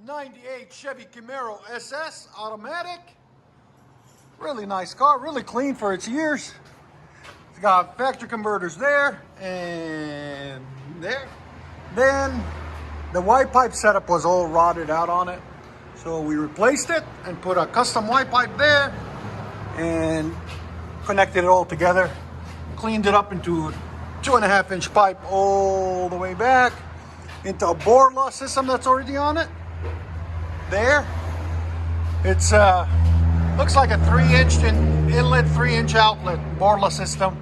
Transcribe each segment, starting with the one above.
'98 Chevy Camaro SS automatic. Really nice car, really clean for its years. It's got factory converters there and there. Then the white pipe setup was all rotted out on it. So we replaced it and put a custom white pipe there and connected it all together. Cleaned it up into a 2.5-inch pipe all the way back into a BORLA system that's already on it. There. It's looks like a 3-inch inlet, 3-inch outlet BORLA system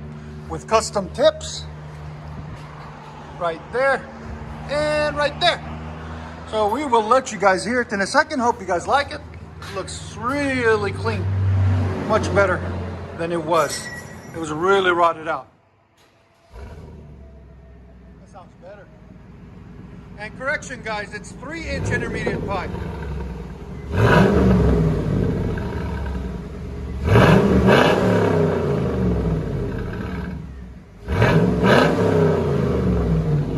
with custom tips right there and right there. So we will let you guys hear it in a second. Hope you guys like it. It looks really clean, much better than it was. It was really rotted out. That sounds better. And correction, guys, it's 3-inch intermediate pipe.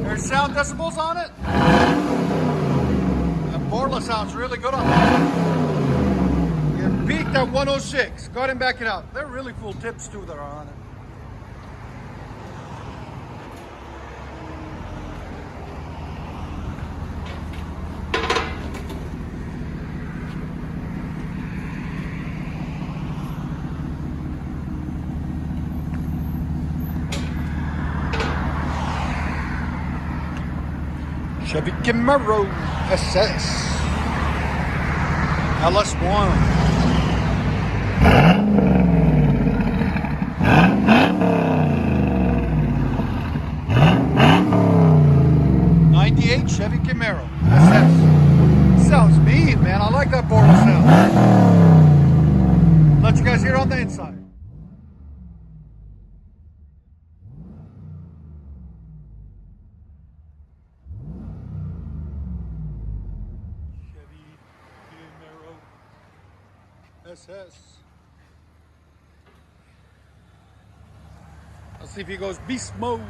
There's sound decibels on it. The BORLA sounds really good on it. It peaked at 106. Go ahead and back it out. They're really cool tips too that are on it. Chevy Camaro SS LS1. '98 Chevy Camaro SS. Sounds mean, man. I like that BORLA sound. Let you guys hear it on the inside. SS. Let's see if he goes beast mode.